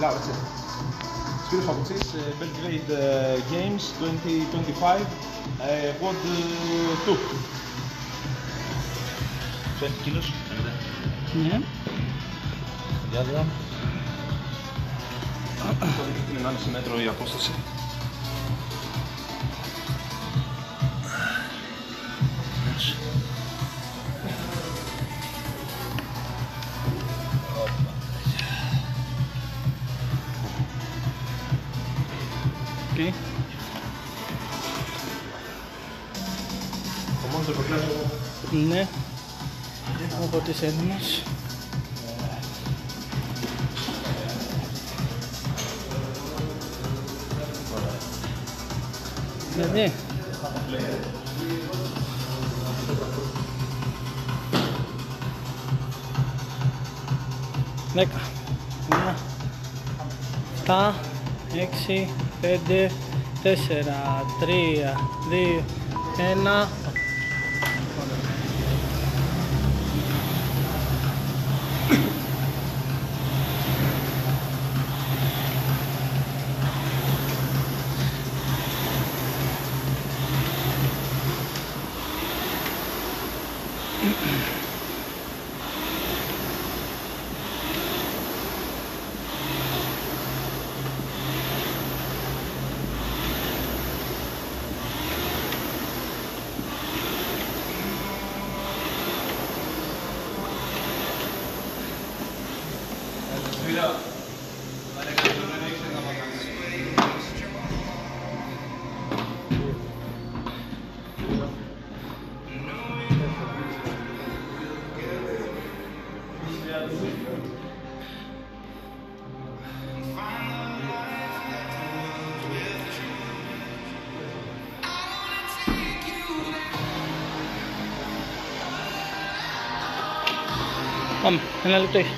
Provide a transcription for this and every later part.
Loud, that's it. Spyros Papoutsis, Belgrade Games 2025, WOD 2. Kilos, Ναι. για δω. Το δείχνει είναι 1,5 μέτρο η απόσταση. Okay. Το μόνο το υποκλάσιο. Ναι. Οπότε είσαι έτοιμος. Δηλαδή. 10, 9, 7, 6, 5, 4, 3, 2, 1. Πάμε, ένα λεπτό έχει.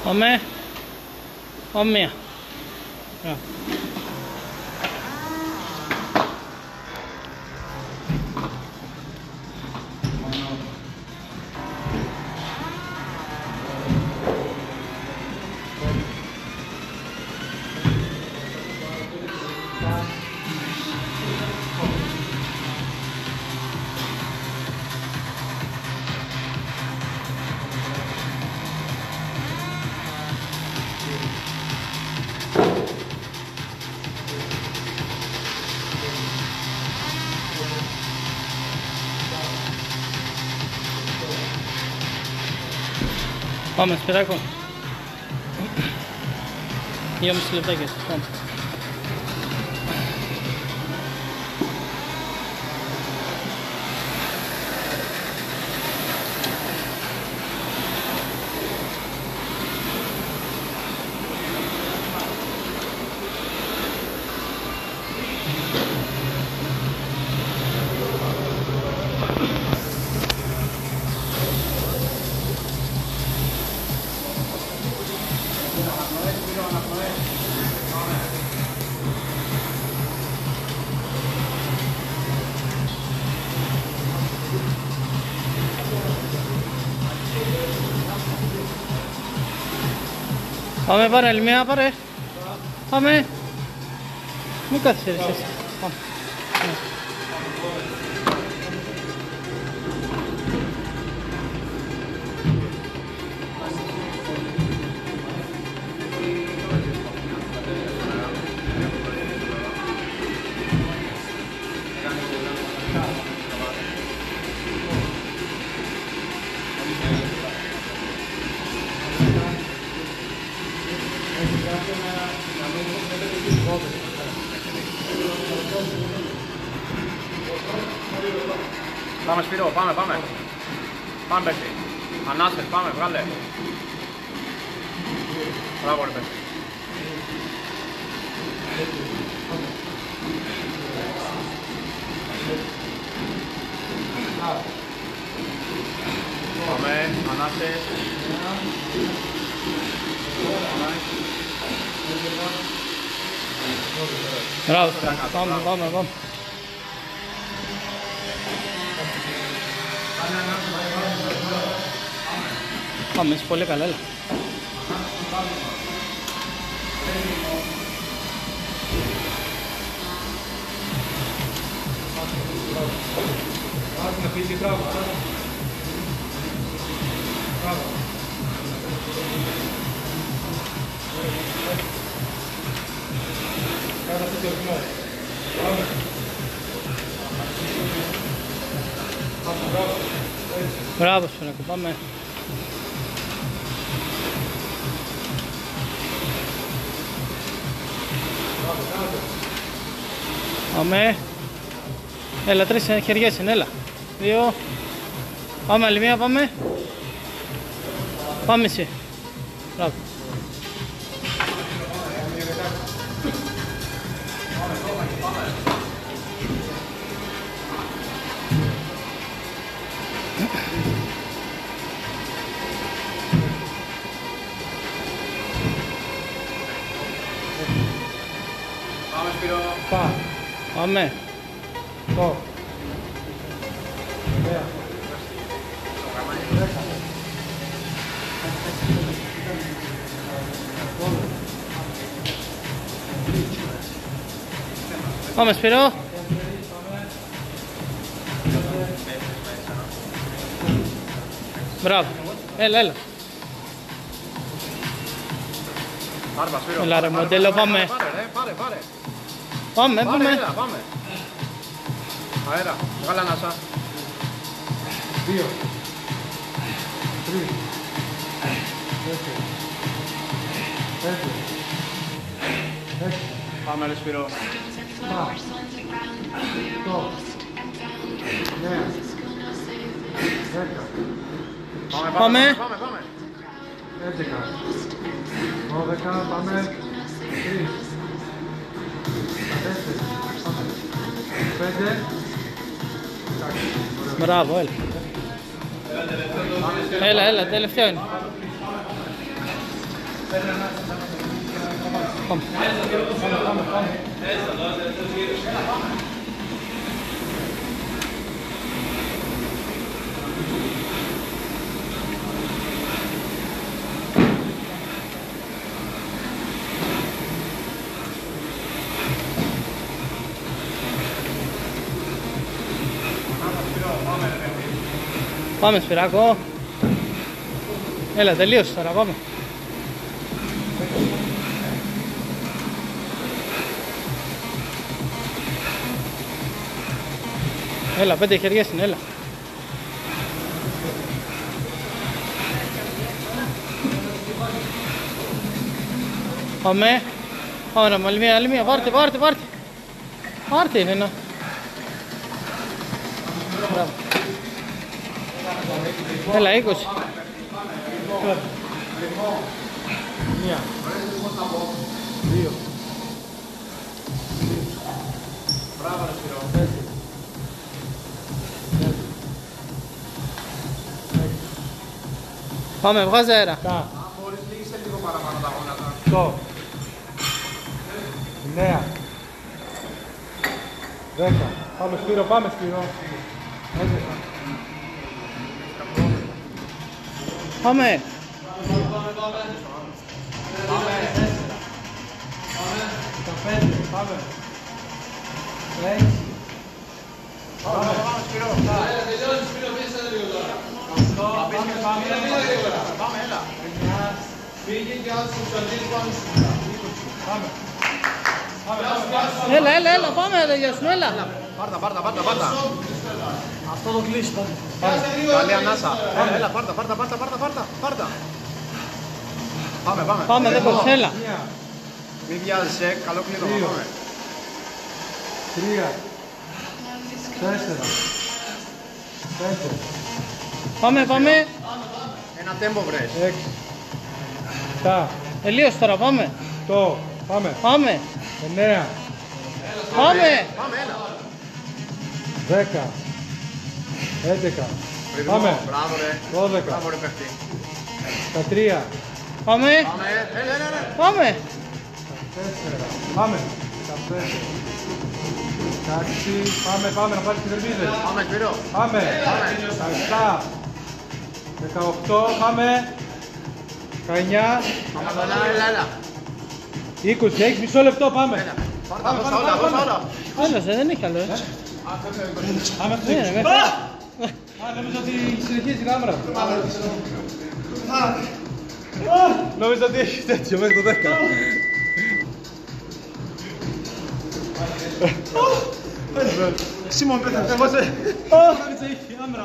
Πάμε. Πάμε μία. Πάμε, Σπυράκο. 2,5 λεπτάκια. Πάμε. Πάμε, πάρε άλλη μία, πάρε. Πάμε. Μην καθυστερήσεις εσύ. Πάμε. Πάμε Σπύρο, πάμε. Πάμε παίξει. Ανάσες, πάμε, βγάλε. Μπράβο ρε παιδί. Πάμε, ανάσες. Μπράβο, πάμε, πάμε, πάμε. Πάμε, είσαι πολύ καλά, έλα. Μπράβο σου, Νίκο, πάμε. Πάμε. Έλα, 3 χεριές είναι, έλα. 2. Πάμε, άλλη μία, πάμε. Πάμε εσύ. Μπράβο. Πάμε Σπύρο. Πάμε. Πάμε Σπύρο. Μπράβο. Έλα, έλα. Πάρε Σπύρο. Έλα ρε μοντέλο, πάμε. Πάρε. Πάμε, Πάμε, πάμε. έλα, πάμε. Αέρα, βγάλε ανάσα. 2, 3, 4, 5, 6, Πάμε ρε Σπύρο. 8, 9, 10, Πάμε. Πάμε. 11, 12, πάμε. 3, 4, 5, Μπράβο, έλα. Έλα, τελευταίο είναι. Πάμε. Πάμε Σπυράκο. Έλα, τελείωσε τώρα, πάμε. Έλα, 5 χεριές είναι, έλα. Πάμε. Πάμε, άλλη μία, πάρτε. Πάρτε είναι ένα. Μπράβο. Έλα, 20. 1, 2, Μπράβο ρε Σπύρο. 5, Πάμε, βγάζε αέρα. 7, Μόλις λίγησε λίγο παραπάνω τα γόνατα. 8, 9, 10. Πάμε Σπύρο, πάμε Σπύρο. 11, Πάμε. 15, πάμε. 6, Πάμε Σπύρο. Πάμε, έλα. 9, Έλα, πάμε να τελειώσουμε, έλα. Πάρτα. αυτό το κλείσει, πάμε. Καλή ανάσα. Έλα, πάρτα. Πάμε. Πάμε, δεν κόψε, έλα. 1, Μην βιάζεσαι, καλό κλείδωμα. 2, Πάμε. 3, 4, 5, Πάμε. 6, Ένα τέμπο βρες. 6, 7, Τελείωσε τώρα, πάμε. 8, πάμε. Πάμε. 9, Πάμε. Πάμε, έλα. 10, 11, Ρυθμό. πάμε. Μπράβο ρε. 12, Μπράβο ρε παίχτη. 13, Πάμε. Πάμε. Έλα. Πάμε. 14, πάμε. 15, 16, πάμε να πάρεις τις δερμίδες. Πάμε Σπύρο. Πάμε. 17, 18, πάμε. 19, Πάμε τώρα, έλα. 20, έχεις μισό λεπτό, πάμε. Έλα. Πάρτα, δώσα όλα, δώσα όλα. Άλλος, δεν έχει άλλο, Πάμε τους Ναι, 20. μέχρι. Νόμιζα ότι συνεχίζει η κάμερα. Νόμιζα ότι έχει τέτοιο μέχρι το 10. Σίμον, πέθανε. Νόμιζα είχε κάμερα.